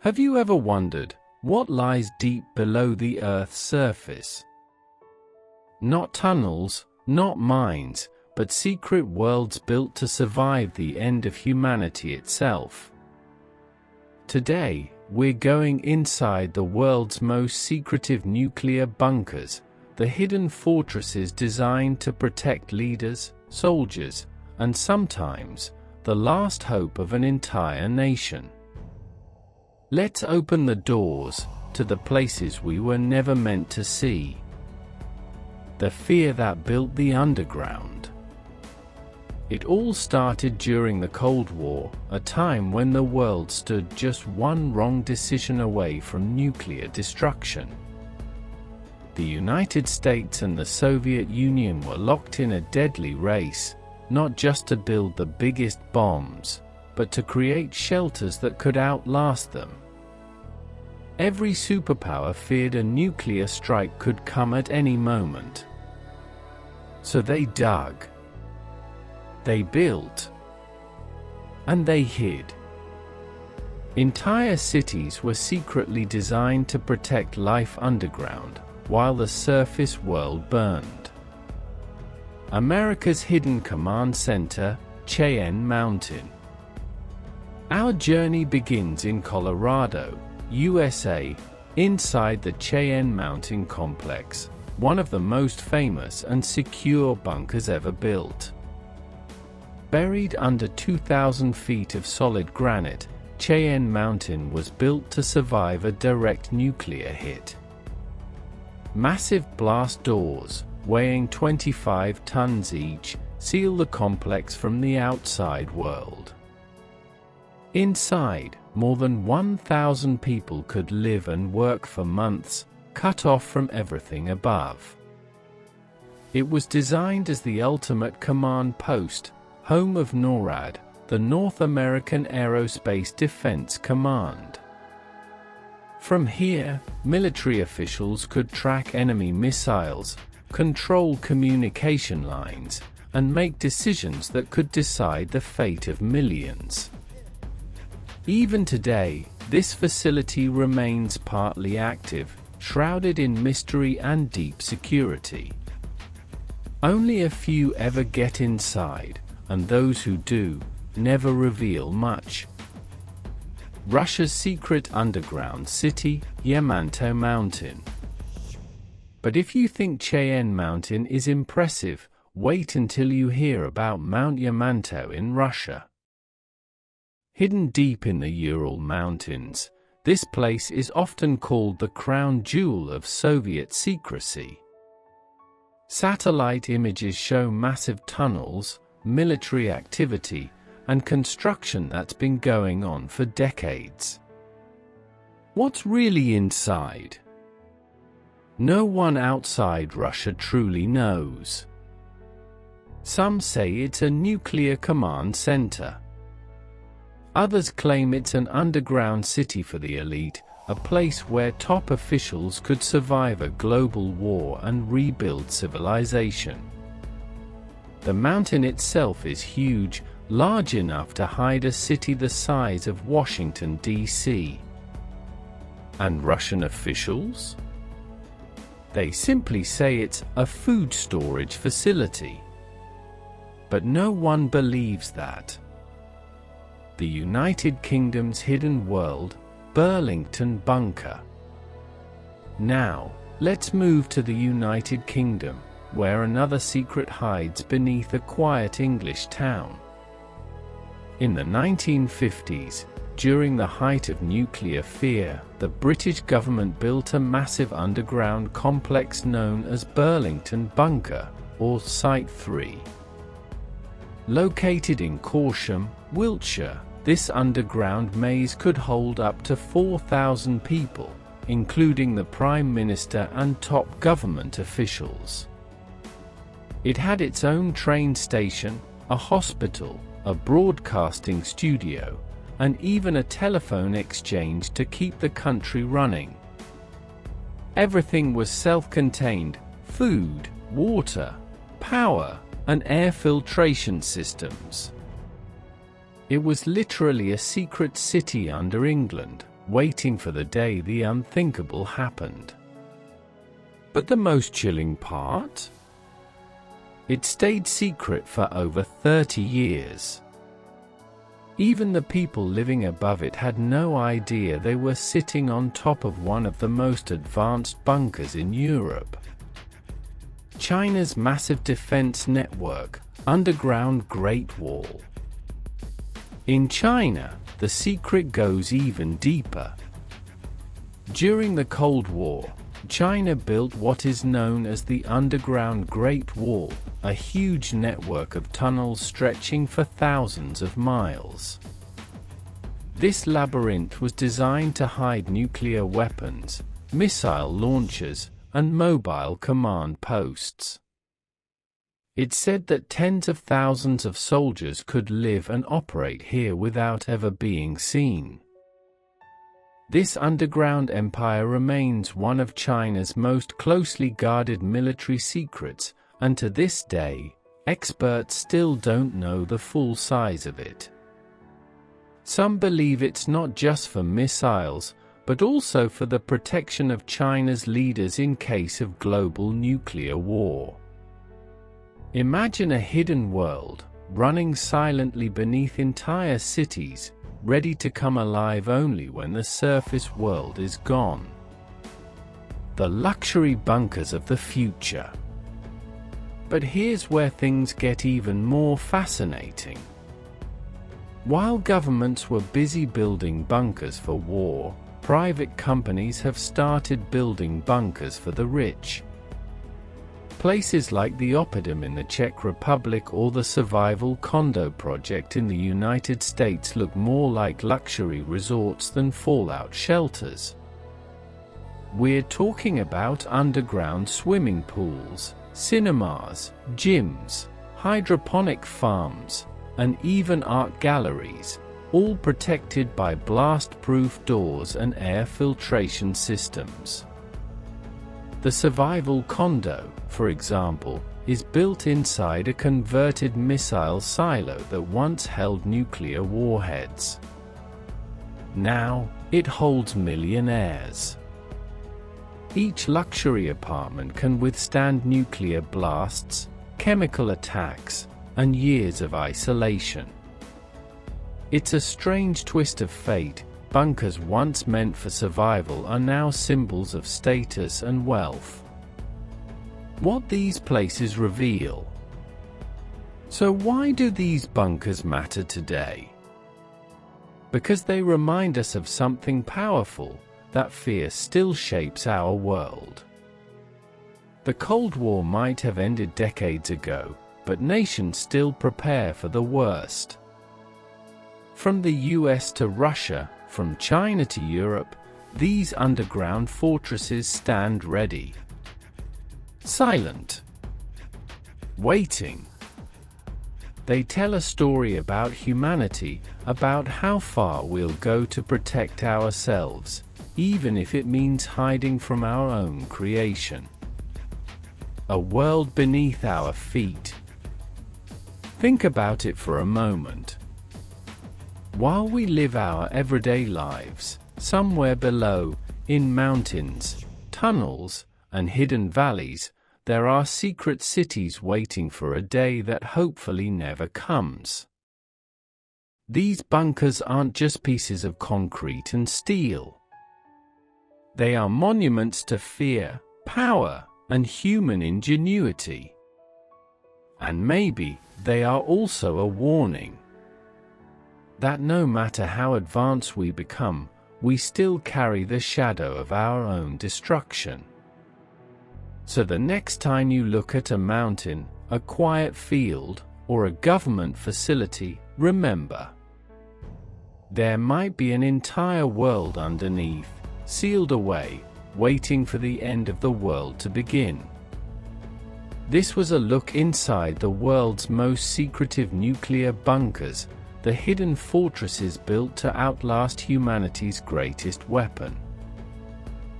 Have you ever wondered what lies deep below the Earth's surface? Not tunnels, not mines, but secret worlds built to survive the end of humanity itself. Today, we're going inside the world's most secretive nuclear bunkers, the hidden fortresses designed to protect leaders, soldiers, and sometimes, the last hope of an entire nation. Let's open the doors to the places we were never meant to see. The fear that built the underground. It all started during the Cold War, a time when the world stood just one wrong decision away from nuclear destruction. The United States and the Soviet Union were locked in a deadly race, not just to build the biggest bombs, but to create shelters that could outlast them. Every superpower feared a nuclear strike could come at any moment. So they dug, they built, and they hid. Entire cities were secretly designed to protect life underground, while the surface world burned. America's hidden command center, Cheyenne Mountain. Our journey begins in Colorado, USA, inside the Cheyenne Mountain complex, one of the most famous and secure bunkers ever built. Buried under 2,000 feet of solid granite, Cheyenne Mountain was built to survive a direct nuclear hit. Massive blast doors, weighing 25 tons each, seal the complex from the outside world. Inside, more than 1,000 people could live and work for months, cut off from everything above. It was designed as the ultimate command post, home of NORAD, the North American Aerospace Defense Command. From here, military officials could track enemy missiles, control communication lines, and make decisions that could decide the fate of millions. Even today, this facility remains partly active, shrouded in mystery and deep security. Only a few ever get inside, and those who do, never reveal much. Russia's secret underground city, Yamato Mountain. But if you think Cheyenne Mountain is impressive, wait until you hear about Mount Yamato in Russia. Hidden deep in the Ural Mountains, this place is often called the crown jewel of Soviet secrecy. Satellite images show massive tunnels, military activity, and construction that's been going on for decades. What's really inside? No one outside Russia truly knows. Some say it's a nuclear command center. Others claim it's an underground city for the elite, a place where top officials could survive a global war and rebuild civilization. The mountain itself is huge, large enough to hide a city the size of Washington, D.C. And Russian officials? They simply say it's a food storage facility. But no one believes that. The United Kingdom's hidden world, Burlington Bunker. Now, let's move to the United Kingdom, where another secret hides beneath a quiet English town. In the 1950s, during the height of nuclear fear, the British government built a massive underground complex known as Burlington Bunker, or Site 3. Located in Corsham, Wiltshire, this underground maze could hold up to 4,000 people, including the Prime Minister and top government officials. It had its own train station, a hospital, a broadcasting studio, and even a telephone exchange to keep the country running. Everything was self-contained: food, water, power, and air filtration systems. It was literally a secret city under England, waiting for the day the unthinkable happened. But the most chilling part? It stayed secret for over 30 years. Even the people living above it had no idea they were sitting on top of one of the most advanced bunkers in Europe. China's massive defense network, underground Great Wall. In China, the secret goes even deeper. During the Cold War, China built what is known as the underground Great Wall, a huge network of tunnels stretching for thousands of miles. This labyrinth was designed to hide nuclear weapons, missile launchers, and mobile command posts. It's said that tens of thousands of soldiers could live and operate here without ever being seen. This underground empire remains one of China's most closely guarded military secrets, and to this day, experts still don't know the full size of it. Some believe it's not just for missiles, but also for the protection of China's leaders in case of global nuclear war. Imagine a hidden world, running silently beneath entire cities, ready to come alive only when the surface world is gone. The luxury bunkers of the future. But here's where things get even more fascinating. While governments were busy building bunkers for war, private companies have started building bunkers for the rich. Places like the Oppidum in the Czech Republic or the Survival Condo Project in the United States look more like luxury resorts than fallout shelters. We're talking about underground swimming pools, cinemas, gyms, hydroponic farms, and even art galleries, all protected by blast-proof doors and air filtration systems. The Survival Condo, for example, is built inside a converted missile silo that once held nuclear warheads. Now, it holds millionaires. Each luxury apartment can withstand nuclear blasts, chemical attacks, and years of isolation. It's a strange twist of fate. Bunkers once meant for survival are now symbols of status and wealth. What these places reveal. So why do these bunkers matter today? Because they remind us of something powerful, that fear still shapes our world. The Cold War might have ended decades ago, but nations still prepare for the worst. From the US to Russia, from China to Europe, these underground fortresses stand ready. Silent. Waiting. They tell a story about humanity, about how far we'll go to protect ourselves, even if it means hiding from our own creation. A world beneath our feet. Think about it for a moment. While we live our everyday lives, somewhere below, in mountains, tunnels, and hidden valleys, there are secret cities waiting for a day that hopefully never comes. These bunkers aren't just pieces of concrete and steel. They are monuments to fear, power, and human ingenuity. And maybe they are also a warning that no matter how advanced we become, we still carry the shadow of our own destruction. So the next time you look at a mountain, a quiet field, or a government facility, remember, there might be an entire world underneath, sealed away, waiting for the end of the world to begin. This was a look inside the world's most secretive nuclear bunkers, the hidden fortresses built to outlast humanity's greatest weapon.